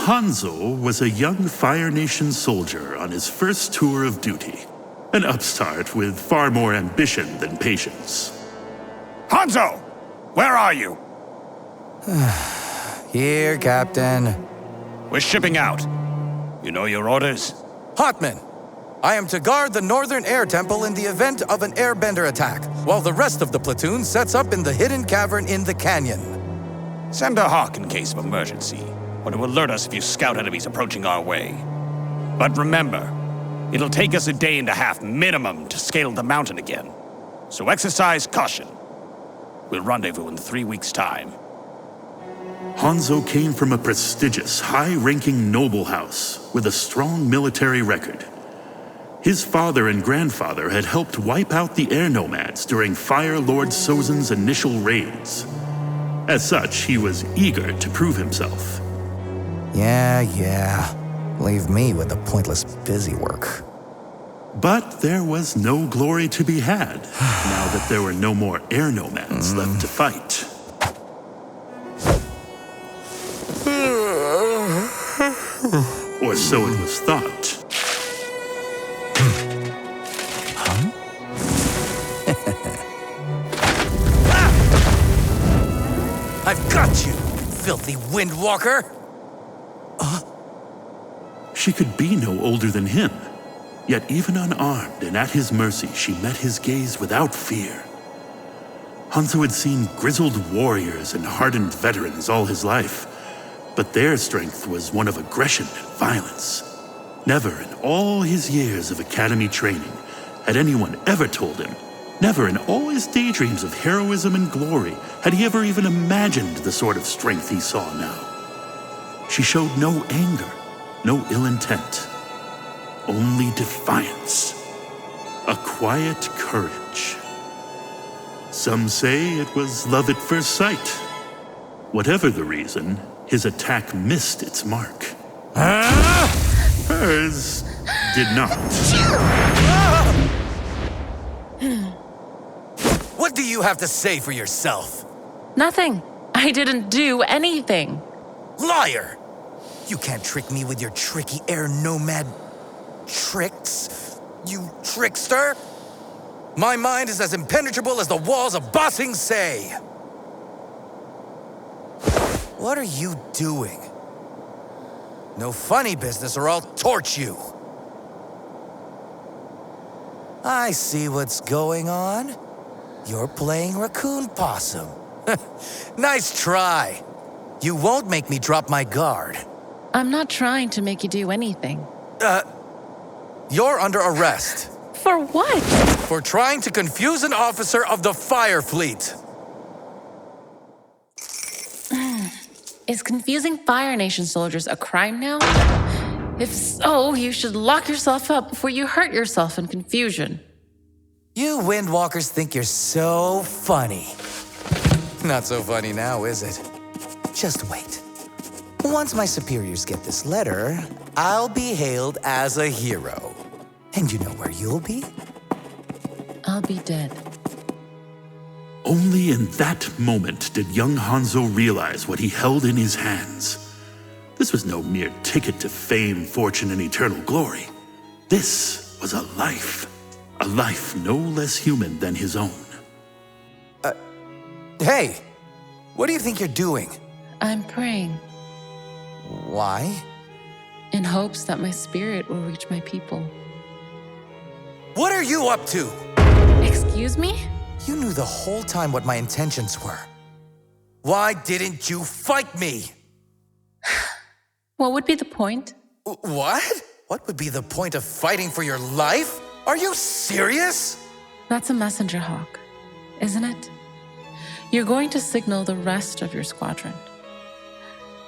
Hanzo was a young Fire Nation soldier on his first tour of duty. An upstart with far more ambition than patience. Hanzo! Where are you? Here, Captain. We're shipping out. You know your orders? Hotman, I am to guard the Northern Air Temple in the event of an Airbender attack, while the rest of the platoon sets up in the hidden cavern in the canyon. Send a hawk in case of emergency, or to alert us if you scout enemies approaching our way. But remember, it'll take us a day and a half minimum to scale the mountain again. So exercise caution. We'll rendezvous in 3 weeks' time. Hanzo came from a prestigious, high-ranking noble house with a strong military record. His father and grandfather had helped wipe out the air nomads during Fire Lord Sozen's initial raids. As such, he was eager to prove himself. Yeah. Leave me with the pointless busywork. But there was no glory to be had, now that there were no more air nomads left to fight. Or so it was thought. I've got you, filthy windwalker! She could be no older than him. Yet even unarmed and at his mercy, she met his gaze without fear. Hanzo had seen grizzled warriors and hardened veterans all his life, but their strength was one of aggression and violence. Never in all his years of academy training had anyone ever told him, never in all his daydreams of heroism and glory had he ever even imagined the sort of strength he saw now. She showed no anger, no ill intent. Only defiance. A quiet courage. Some say it was love at first sight. Whatever the reason, his attack missed its mark. Hers did not. What do you have to say for yourself? Nothing. I didn't do anything. Liar! You can't trick me with your tricky air nomad tricks, you trickster! My mind is as impenetrable as the walls of Ba Sing Se! What are you doing? No funny business or I'll torch you. I see what's going on. You're playing raccoon possum. Nice try. You won't make me drop my guard. I'm not trying to make you do anything. You're under arrest. For what? For trying to confuse an officer of the Fire Fleet. Is confusing Fire Nation soldiers a crime now? If so, you should lock yourself up before you hurt yourself in confusion. You Windwalkers think you're so funny. Not so funny now, is it? Just wait. Once my superiors get this letter, I'll be hailed as a hero. And you know where you'll be? I'll be dead. Only in that moment did young Hanzo realize what he held in his hands. This was no mere ticket to fame, fortune, and eternal glory. This was a life no less human than his own. Hey, what do you think you're doing? I'm praying. Why? In hopes that my spirit will reach my people. What are you up to? Excuse me? You knew the whole time what my intentions were. Why didn't you fight me? What would be the point? What? What would be the point of fighting for your life? Are you serious? That's a messenger hawk, isn't it? You're going to signal the rest of your squadron.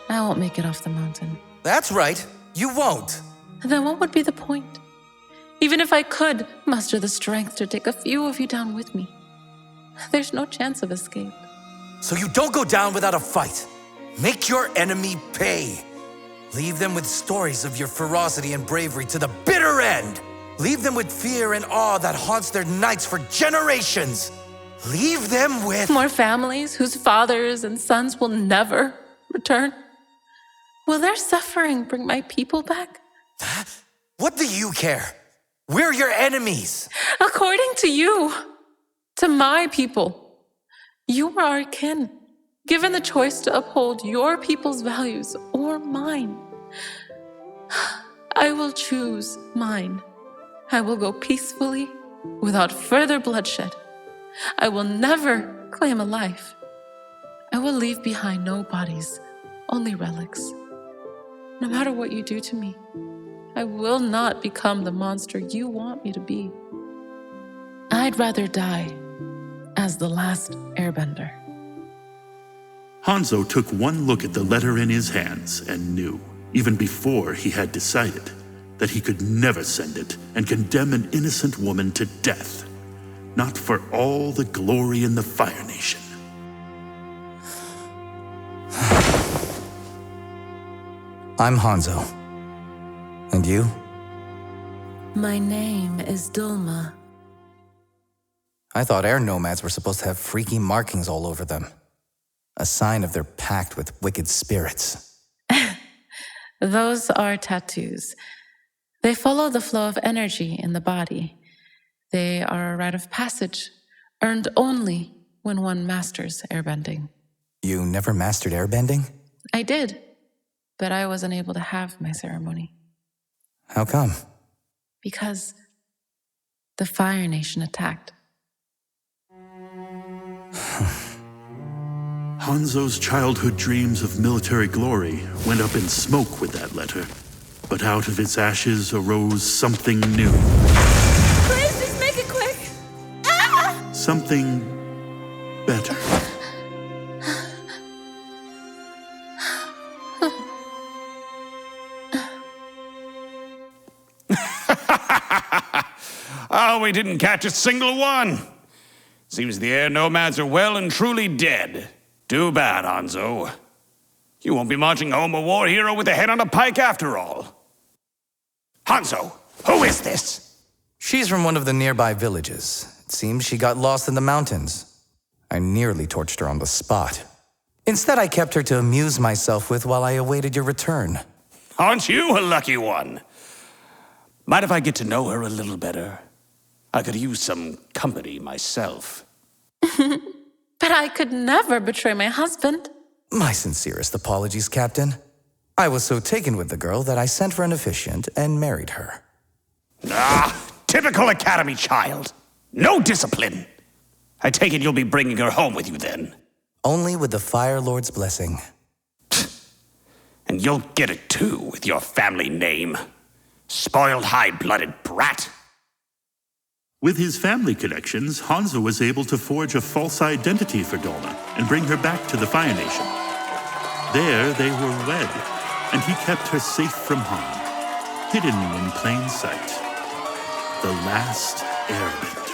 I won't make it off the mountain. That's right, you won't. Then what would be the point? Even if I could muster the strength to take a few of you down with me, there's no chance of escape. So you don't go down without a fight. Make your enemy pay. Leave them with stories of your ferocity and bravery to the bitter end. Leave them with fear and awe that haunts their nights for generations. Leave them with... More families whose fathers and sons will never return. Will their suffering bring my people back? What do you care? We're your enemies. According to you, to my people, you are our kin. Given the choice to uphold your people's values or mine, I will choose mine. I will go peacefully, without further bloodshed. I will never claim a life. I will leave behind no bodies, only relics. No matter what you do to me, I will not become the monster you want me to be. I'd rather die as the last Airbender. Hanzo took one look at the letter in his hands and knew, even before he had decided, that he could never send it and condemn an innocent woman to death, not for all the glory in the Fire Nation. I'm Hanzo. And you? My name is Dulma. I thought air nomads were supposed to have freaky markings all over them. A sign of their pact with wicked spirits. Those are tattoos. They follow the flow of energy in the body. They are a rite of passage, earned only when one masters airbending. You never mastered airbending? I did, but I wasn't able to have my ceremony. How come? Because the Fire Nation attacked. Hanzo's childhood dreams of military glory went up in smoke with that letter, but out of its ashes arose something new. Please, just make it quick! Ah! Something better. Oh, we didn't catch a single one. Seems the air nomads are well and truly dead. Too bad, Hanzo. You won't be marching home a war hero with a head on a pike after all. Hanzo, who is this? She's from one of the nearby villages. It seems she got lost in the mountains. I nearly torched her on the spot. Instead, I kept her to amuse myself with while I awaited your return. Aren't you a lucky one? Mind if I get to know her a little better? I could use some company myself. But I could never betray my husband. My sincerest apologies, Captain. I was so taken with the girl that I sent for an officiant and married her. Ah, typical academy child. No discipline. I take it you'll be bringing her home with you then. Only with the Fire Lord's blessing. And you'll get it too with your family name. Spoiled high-blooded brat. With his family connections, Hanzo was able to forge a false identity for Dulma and bring her back to the Fire Nation. There they were wed, and he kept her safe from harm, hidden in plain sight. The last Airbender.